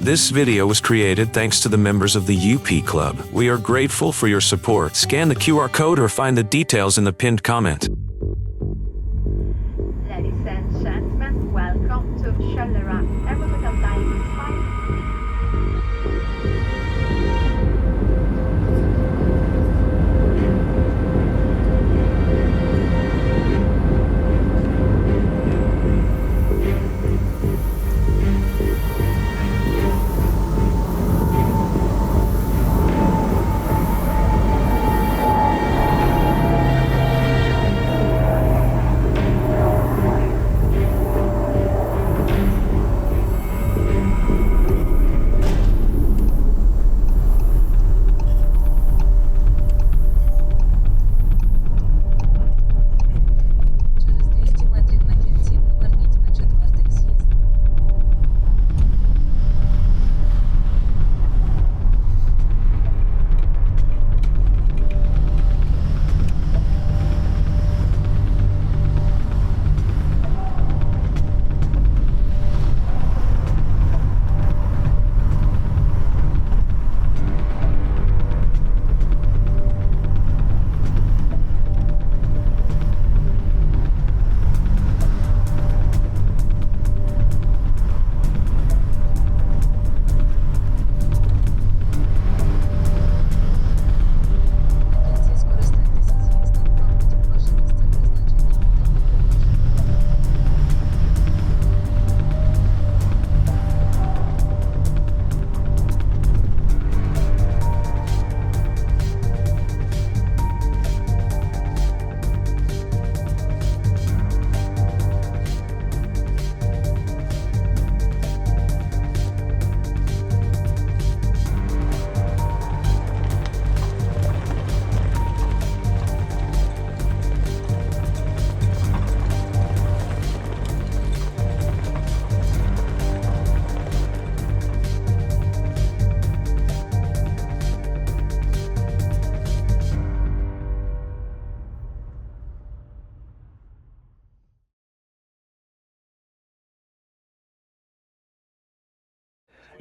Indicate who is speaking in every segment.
Speaker 1: This video was created thanks to the members of the UP Club. We are grateful for your support. Scan the QR code or find the details in the pinned comment.
Speaker 2: Ladies and gentlemen, welcome to Deliveries Diving Site.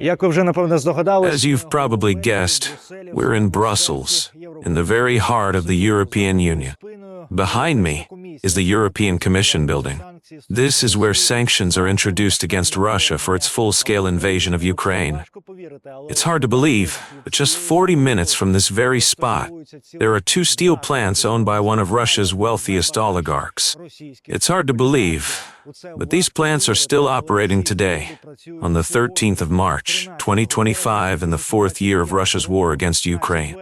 Speaker 1: As you've probably guessed, we're in Brussels, in the very heart of the European Union. Behind me is the European Commission building. This is where sanctions are introduced against Russia for its full-scale invasion of Ukraine. It's hard to believe, but just 40 minutes from this very spot, there are two steel plants owned by one of Russia's wealthiest oligarchs. It's hard to believe, but these plants are still operating today, on the 13th of March, 2025, in the fourth year of Russia's war against Ukraine.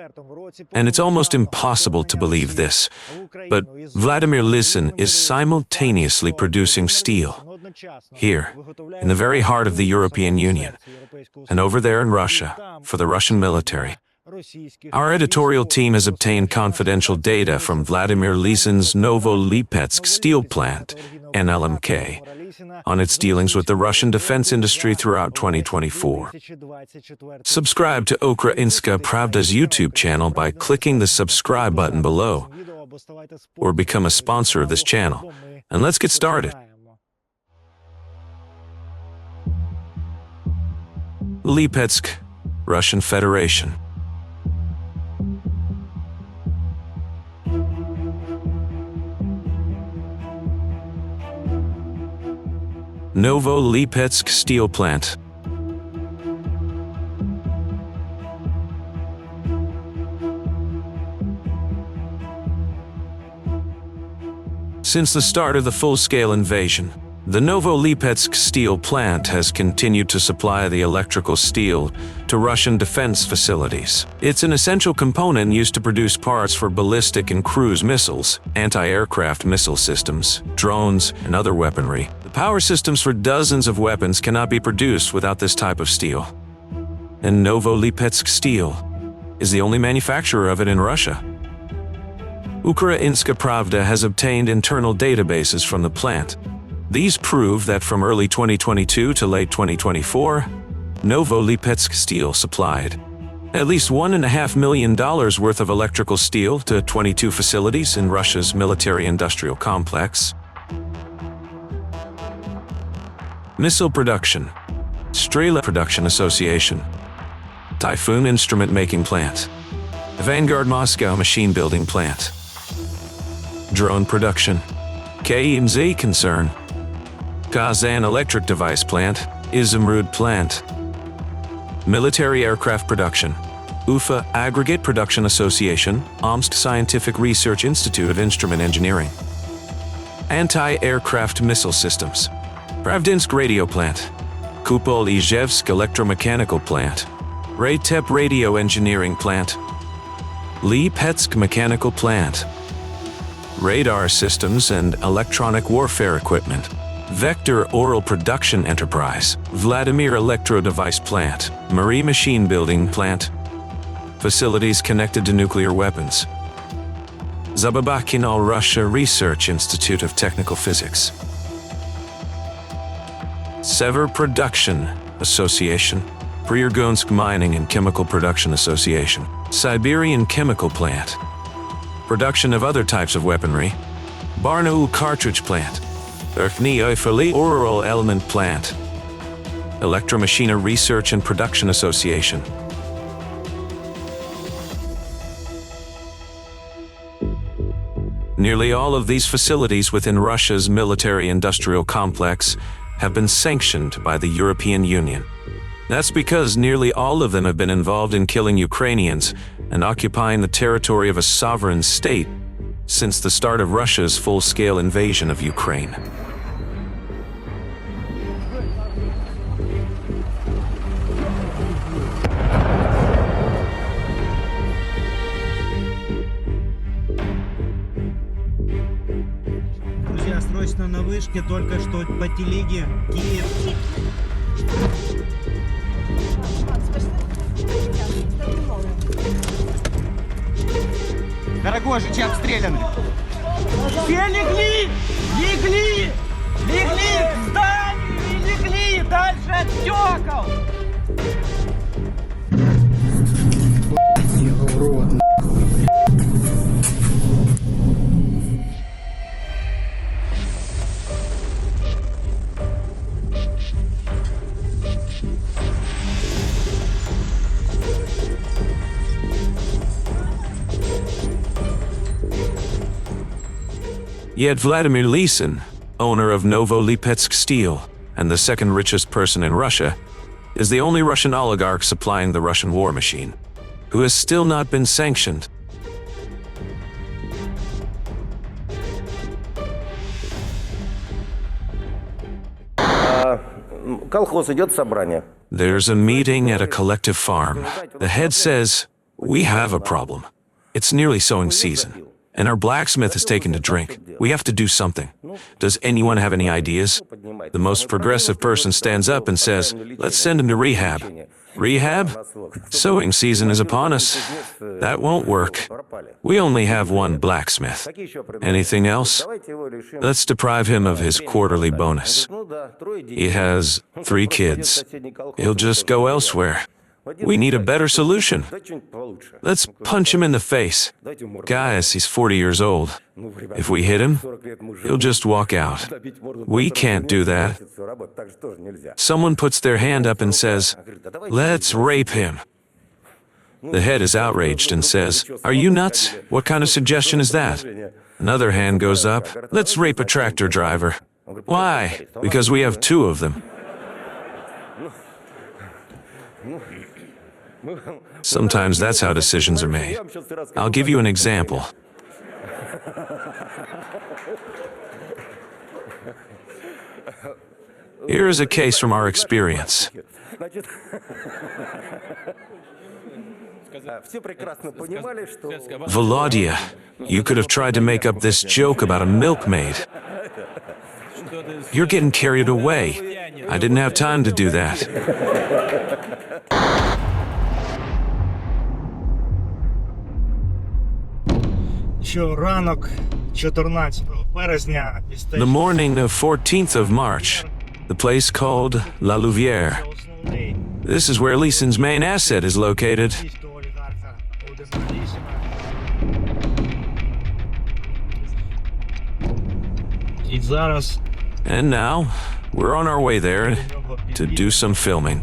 Speaker 1: And it's almost impossible to believe this, but Vladimir Lisin is simultaneously producing steel, here, in the very heart of the European Union, and over there in Russia, for the Russian military. Our editorial team has obtained confidential data from Vladimir Lisin's Novolipetsk steel plant, NLMK, on its dealings with the Russian defense industry throughout 2024. Subscribe to Ukrainska Pravda's YouTube channel by clicking the subscribe button below, or become a sponsor of this channel. And let's get started. Lipetsk, Russian Federation. Novolipetsk steel plant. Since the start of the full-scale invasion, the Novolipetsk steel plant has continued to supply the electrical steel to Russian defense facilities. It's an essential component used to produce parts for ballistic and cruise missiles, anti-aircraft missile systems, drones, and other weaponry. The power systems for dozens of weapons cannot be produced without this type of steel. And Novolipetsk Steel is the only manufacturer of it in Russia. Ukrainska Pravda has obtained internal databases from the plant. These prove that from early 2022 to late 2024, Novolipetsk Steel supplied at least $1.5 million worth of electrical steel to 22 facilities in Russia's military-industrial complex. Missile production. Strela Production Association, Typhoon Instrument Making Plant, Vanguard Moscow Machine Building Plant, Drone Production, KMZ Concern, Kazan Electric Device Plant, Izumrud Plant, Military Aircraft Production, UFA Aggregate Production Association, Omsk Scientific Research Institute of Instrument Engineering, Anti-Aircraft Missile Systems, Pravdinsk Radio Plant, Kupol Izhevsk Electromechanical Plant, Raytep Radio Engineering Plant, Lipetsk Mechanical Plant, Radar Systems and Electronic Warfare Equipment, Vector Oral Production Enterprise, Vladimir Electro Device Plant, Marie Machine Building Plant, Facilities connected to nuclear weapons, Zababakin All Russia Research Institute of Technical Physics, Sever Production Association, Priergonsk Mining and Chemical Production Association, Siberian Chemical Plant, production of other types of weaponry, Barnaul Cartridge Plant, Erkni Oral Element Plant, Electromachina Research and Production Association. Nearly all of these facilities within Russia's military-industrial complex have been sanctioned by the European Union. That's because nearly all of them have been involved in killing Ukrainians and occupying the territory of a sovereign state since the start of Russia's full-scale invasion of Ukraine.
Speaker 3: Друзья, срочно на вышке, только что по телеге, Киев. Дорогой, жичи обстреляны. Все легли! Легли! Легли к зданию и легли дальше от стекол! Его в рот, нахуй.
Speaker 1: Yet Vladimir Lisin, owner of Novolipetsk Steel and the second richest person in Russia, is the only Russian oligarch supplying the Russian war machine, who has still not been sanctioned. There's a meeting at a collective farm. The head says, "We have a problem. It's nearly sowing season, and our blacksmith is taken to drink. We have to do something. Does anyone have any ideas?" The most progressive person stands up and says, "Let's send him to rehab." Rehab? Sowing season is upon us. That won't work. We only have one blacksmith. Anything else? Let's deprive him of his quarterly bonus. He has 3 kids. He'll just go elsewhere. We need a better solution. Let's punch him in the face. Guys, he's 40 years old. If we hit him, he'll just walk out. We can't do that. Someone puts their hand up and says, "Let's rape him." The head is outraged and says, "Are you nuts? What kind of suggestion is that?" Another hand goes up, "Let's rape a tractor driver." Why? Because we have 2 of them. Sometimes that's how decisions are made. I'll give you an example. Here is a case from our experience. Volodya, you could have tried to make up this joke about a milkmaid. You're getting carried away. I didn't have time to do that. The morning of 14th of March, the place called La Louvière. This is where Lisin's main asset is located. And now, We're on our way there to do some filming.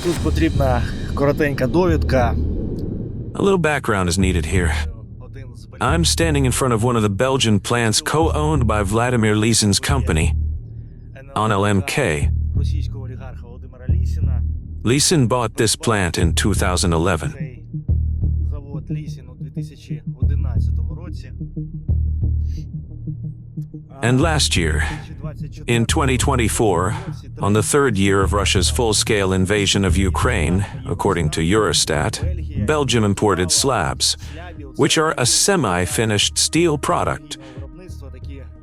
Speaker 3: Тут потрібна коротенька довідка.
Speaker 1: A little background is needed here. I'm standing in front of one of the Belgian plants co-owned by Vladimir Lisin's company, NLMK.
Speaker 3: Російського олігарха Володимира Лісіна.
Speaker 1: Lisin bought this plant in 2011.
Speaker 3: Цей завод Лісін у 2011 році.
Speaker 1: And last year, in 2024, on the third year of Russia's full-scale invasion of Ukraine, according to Eurostat, Belgium imported slabs, which are a semi-finished steel product,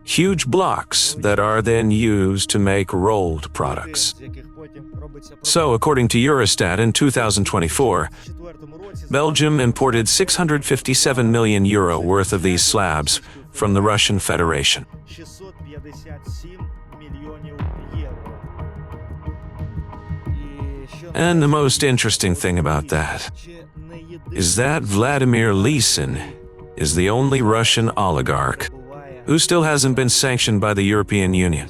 Speaker 1: huge blocks that are then used to make rolled products. So, according to Eurostat, in 2024, Belgium imported €657 million worth of these slabs from the Russian Federation.
Speaker 3: 657 мільйонів євро.
Speaker 1: And the most interesting thing about that is that Vladimir Lisin is the only Russian oligarch who still hasn't been sanctioned by the European Union.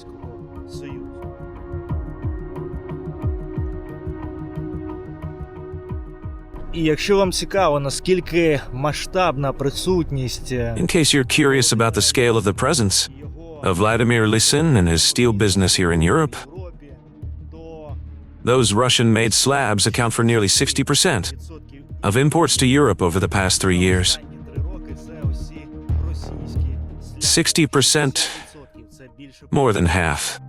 Speaker 3: І якщо вам цікаво, наскільки масштабна присутність
Speaker 1: In case you're curious about the scale of the presence of Vladimir Lisin and his steel business here in Europe, those Russian-made slabs account for nearly 60% of imports to Europe over the past 3 years. 60%, more than half.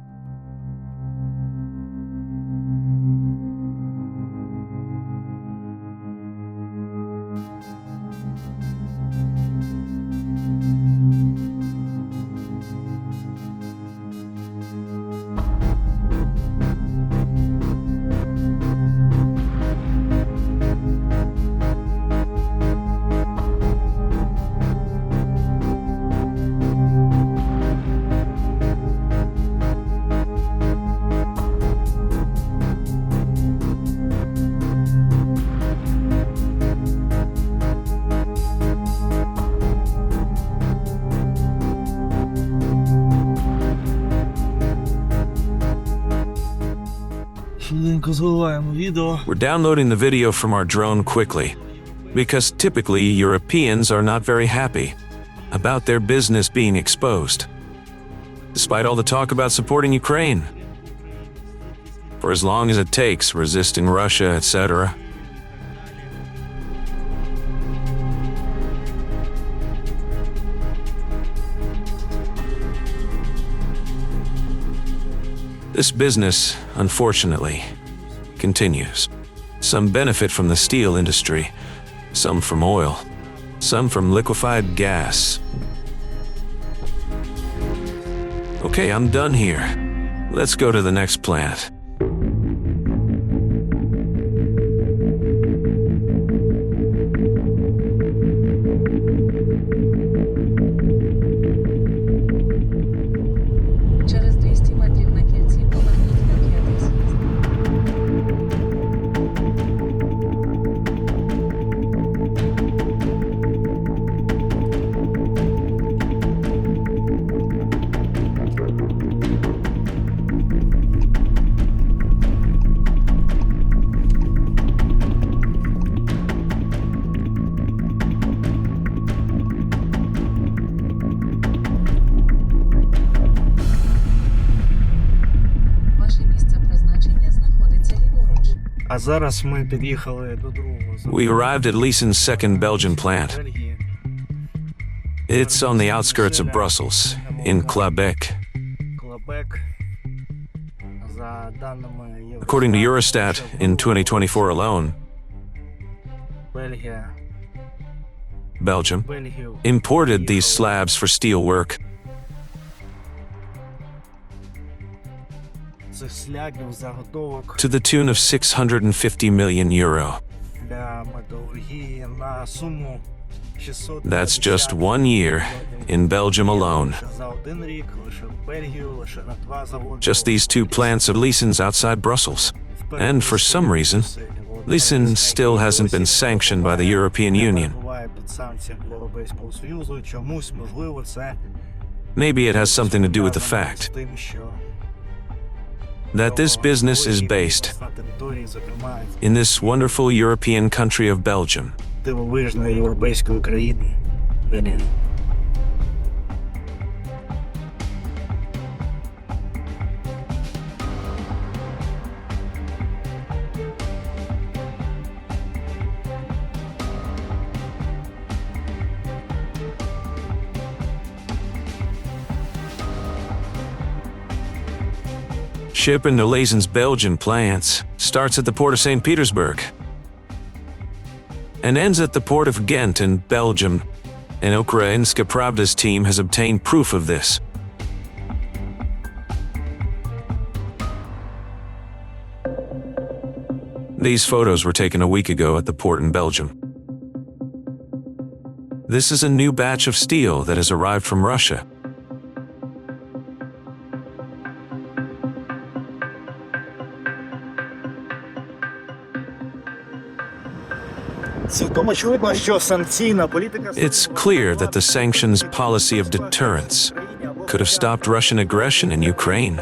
Speaker 3: Швиденько зливаємо відео.
Speaker 1: We're downloading the video from our drone quickly, because typically Europeans are not very happy about their business being exposed, despite all the talk about supporting Ukraine, for as long as it takes, resisting Russia, etc. This business, unfortunately, continues. Some benefit from the steel industry, some from oil, some from liquefied gas. Okay, I'm done here. Let's go to the next plant.
Speaker 4: Через 200 метрів на кільці поверніть на 5-й з'їзд.
Speaker 3: А зараз ми під'їхали до другого
Speaker 1: We arrived at Lisin's second Belgian plant.
Speaker 3: Бельгії.
Speaker 1: It's on the outskirts of Brussels, in Quebec.
Speaker 3: Клебек. За даними
Speaker 1: According to Eurostat, in 2024 alone,
Speaker 3: Бельгія,
Speaker 1: Belgium
Speaker 3: Бельгію
Speaker 1: imported these slabs for steelwork
Speaker 3: цих слягів заготовок
Speaker 1: to the tune of 650 million euro.
Speaker 3: для металургії на суму 600.
Speaker 1: That's just 1 year in Belgium alone.
Speaker 3: За один рік лише в Бельгію, лише на 2 заводи.
Speaker 1: Just these 2 plants of Lisin's outside Brussels. And for some reason, Lisin still hasn't been sanctioned by the European Union.
Speaker 3: Буває під санкціями Європейського Союзу, чомусь, можливо, це
Speaker 1: Maybe it has something to do with the fact
Speaker 3: з тим, що
Speaker 1: that this business is based
Speaker 3: на території, зокрема,
Speaker 1: in this wonderful European country of Belgium.
Speaker 3: дивовижної європейської країни. Берлін.
Speaker 1: Shipping to Lisin's Belgian plants starts at the port of St. Petersburg and ends at the port of Ghent in Belgium, and Ukrainska Pravda's team has obtained proof of this. These photos were taken a week ago at the port in Belgium. This is a new batch of steel that has arrived from Russia.
Speaker 3: Цілком очевидно, що санкційна політика...
Speaker 1: It's clear that the sanctions policy of deterrence could have stopped Russian aggression in Ukraine,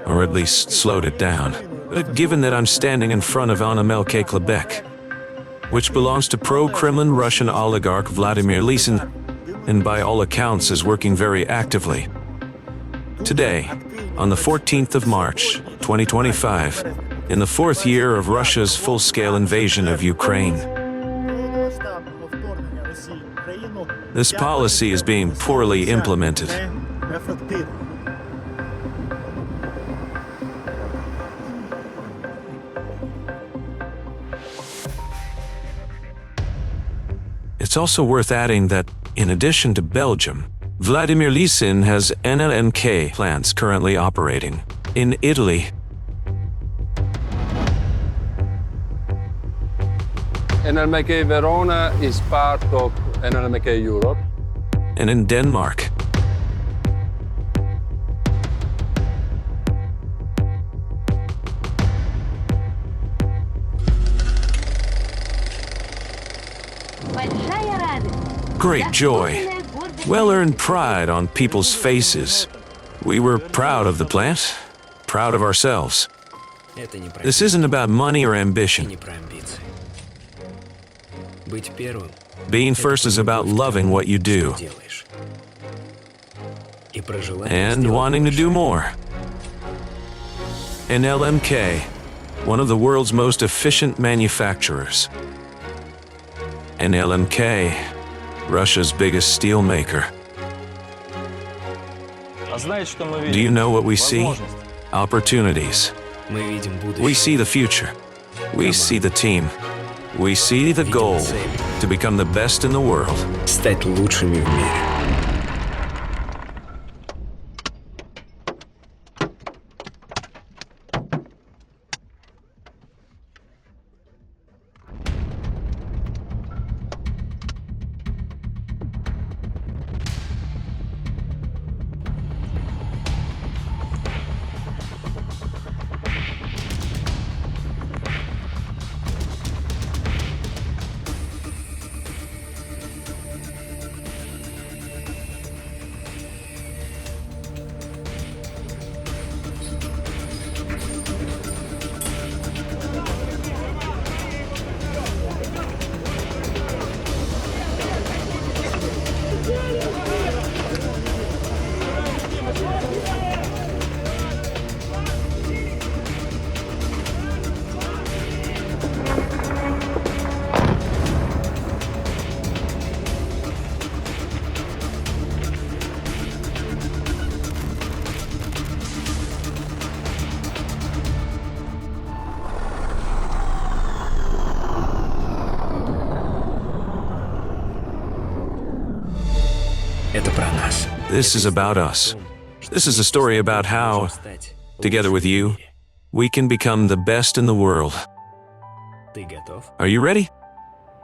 Speaker 1: or at least slowed it down. But given that I'm standing in front of NLMK Quebec, which belongs to pro-Kremlin Russian oligarch Vladimir Lisin, and by all accounts is working very actively. Today, on the 14th of March, 2025, in the 4th year of Russia's full-scale invasion of Ukraine, this policy is being poorly implemented. It's also worth adding that, in addition to Belgium, Vladimir Lisin has NLMK plants currently operating in Italy,
Speaker 5: NLMK Verona is part of NLMK Europe.
Speaker 1: and in Denmark. Great joy, well-earned pride on people's faces. We were proud of the plant, proud of ourselves.
Speaker 6: Это не про
Speaker 1: This isn't about money or ambition.
Speaker 6: не про амбиции. Быть первым
Speaker 1: Being first is about loving what you do
Speaker 6: делаешь. И про желание
Speaker 1: and
Speaker 6: сделать
Speaker 1: wanting to do more. NLMK, one of the world's most efficient manufacturers. NLMK, Russia's biggest steel maker. Do you know what we see? Opportunities.
Speaker 6: Мы видим будущее.
Speaker 1: We see the future. We see the team. We see the goal to become the best in the world.
Speaker 6: Стать лучшими в мире.
Speaker 1: This is about us. This is a story about how, together with you, we can become the best in the world.
Speaker 6: Ты готов?
Speaker 1: Are you ready?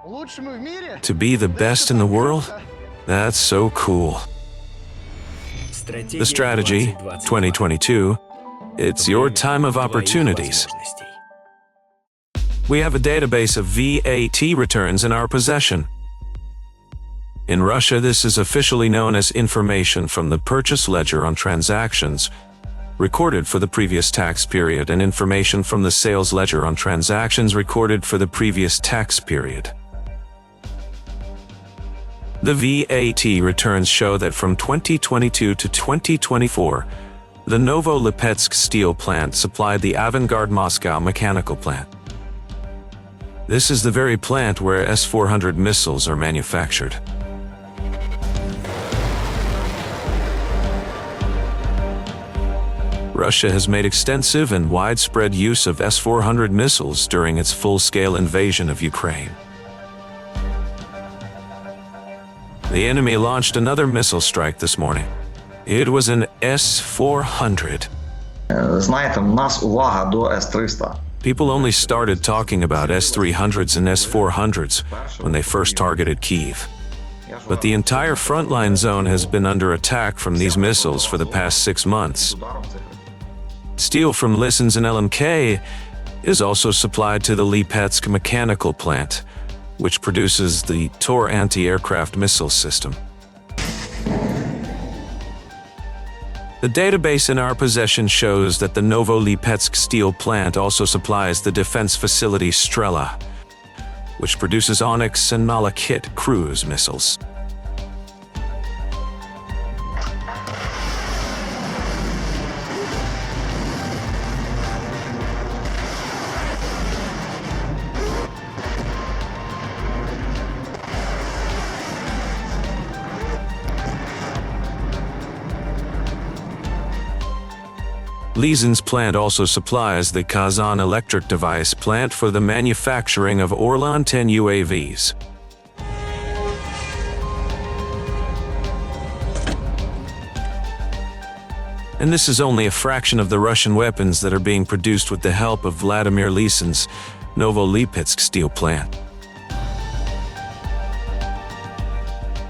Speaker 3: Лучшими в мире?
Speaker 1: To be the best in the world? That's so cool. The strategy, 2022, it's your time of opportunities. We have a database of VAT returns in our possession. In Russia, this is officially known as information from the purchase ledger on transactions recorded for the previous tax period and information from the sales ledger on transactions recorded for the previous tax period. The VAT returns show that from 2022 to 2024, the Novolipetsk steel plant supplied the avant-garde Moscow mechanical plant. This is the very plant where S-400 missiles are manufactured. Russia has made extensive and widespread use of S-400 missiles during its full-scale invasion of Ukraine. The enemy launched another missile strike this morning. It was an S-400.
Speaker 7: Знаєте, у нас увага до С-300.
Speaker 1: People only started talking about S-300s and S-400s when they first targeted Kyiv. But the entire frontline zone has been under attack from these missiles for the past 6 months. Steel from Lisin's NLMK is also supplied to the Lipetsk mechanical plant, which produces the Tor anti-aircraft missile system. The database in our possession shows that the Novolipetsk steel plant also supplies the defense facility Strela, which produces Onyx and Malachit cruise missiles. Lisin's plant also supplies the Kazan electric device plant for the manufacturing of Orlan 10 UAVs. And this is only a fraction of the Russian weapons that are being produced with the help of Vladimir Lisin's Novolipetsk steel plant.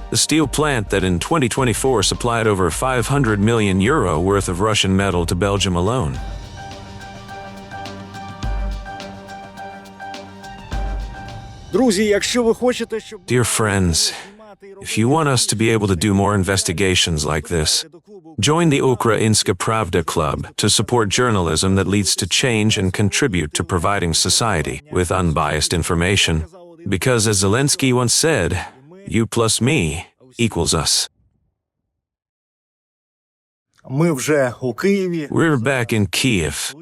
Speaker 1: The steel plant that in 2024 supplied over €500 million worth of Russian metal to Belgium alone.
Speaker 3: Друзі, якщо ви хочете, щоб...
Speaker 1: Dear friends, if you want us to be able to do more investigations like this, join the Ukrainska Pravda club to support journalism that leads to change and contribute to providing society with unbiased information. Because as Zelensky once said, you plus me equals us.
Speaker 3: Ми вже у Києві.
Speaker 1: We're back in Kyiv.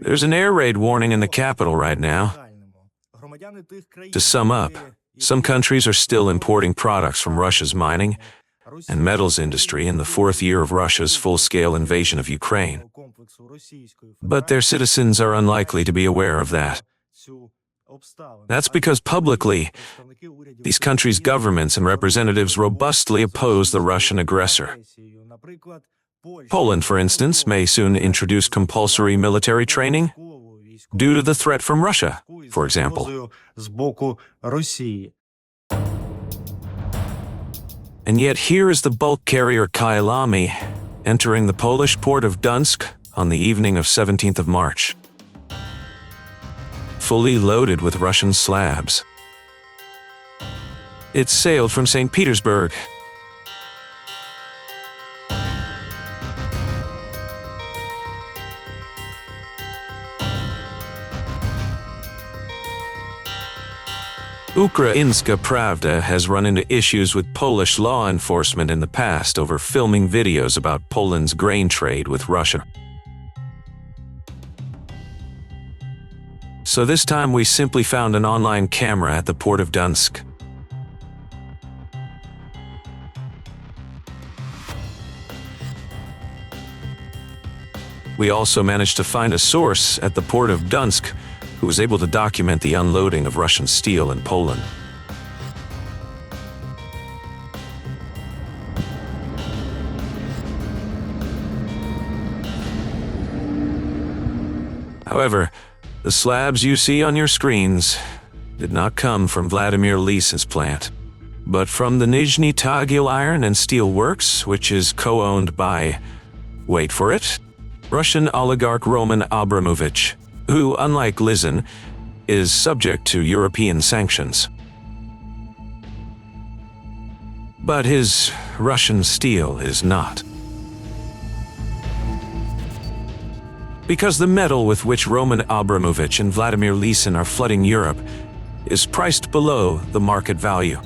Speaker 1: There's an air raid warning in the capital right now. To sum up, some countries are still importing products from Russia's mining and metals industry in the 4th year of Russia's full-scale invasion of Ukraine. But their citizens are unlikely to be aware of that. That's because publicly, these countries' governments and representatives robustly oppose the Russian aggressor. Poland, for instance, may soon introduce compulsory military training due to the threat from Russia, for example. And yet here is the bulk carrier Kyalami entering the Polish port of Dunsk on the evening of 17th of March. Fully loaded with Russian slabs. It sailed from St. Petersburg. Ukrainska Pravda has run into issues with Polish law enforcement in the past over filming videos about Poland's grain trade with Russia. So this time we simply found an online camera at the port of Dunsk. We also managed to find a source at the port of Dunsk who was able to document the unloading of Russian steel in Poland. However, the slabs you see on your screens did not come from Vladimir Lisin's plant, but from the Nizhny Tagil Iron and Steel Works, which is co-owned by, wait for it, Russian oligarch Roman Abramovich, who, unlike Lisin, is subject to European sanctions. But his Russian steel is not. Because the metal with which Roman Abramovich and Vladimir Lisin are flooding Europe is priced below the market value.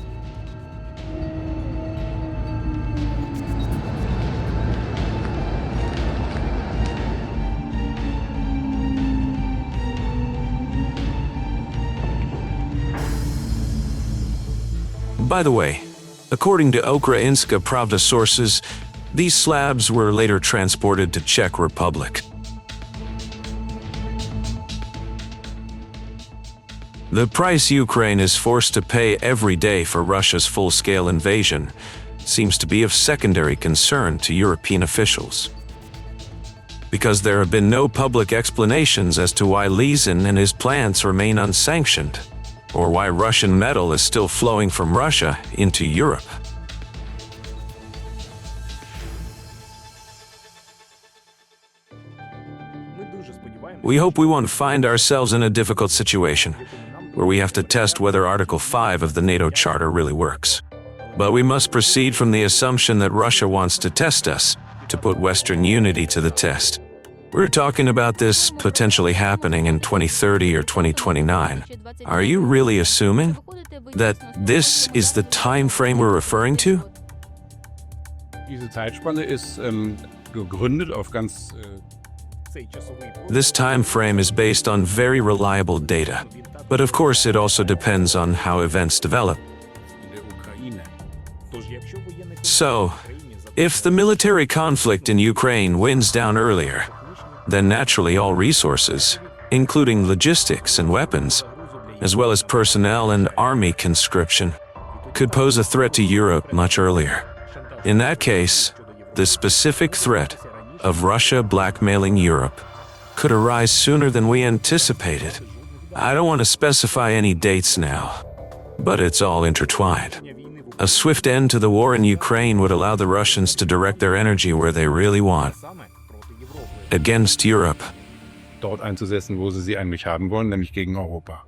Speaker 1: By the way, according to Ukrainska Pravda sources, these slabs were later transported to Czech Republic. The price Ukraine is forced to pay every day for Russia's full-scale invasion seems to be of secondary concern to European officials. Because there have been no public explanations as to why Lisin and his plants remain unsanctioned, or why Russian metal is still flowing from Russia into Europe. We hope we won't find ourselves in a difficult situation, where we have to test whether Article 5 of the NATO Charter really works. But we must proceed from the assumption that Russia wants to test us, to put Western unity to the test. We're talking about this potentially happening in 2030 or 2029. Are you really assuming that this is the time frame we're referring to?
Speaker 8: Diese Zeitspanne ist gegründet auf ganz
Speaker 1: This time frame is based on very reliable data, but of course it also depends on how events develop.
Speaker 8: in der Ukraine.
Speaker 1: So, if the military conflict in Ukraine winds down earlier, then naturally all resources, including logistics and weapons, as well as personnel and army conscription, could pose a threat to Europe much earlier. In that case, the specific threat of Russia blackmailing Europe could arise sooner than we anticipated. I don't want to specify any dates now, but it's all intertwined. A swift end to the war in Ukraine would allow the Russians to direct their energy where they really want, against Europe.
Speaker 8: Dort einzusetzen, wo sie eigentlich haben wollen, nämlich gegen Europa.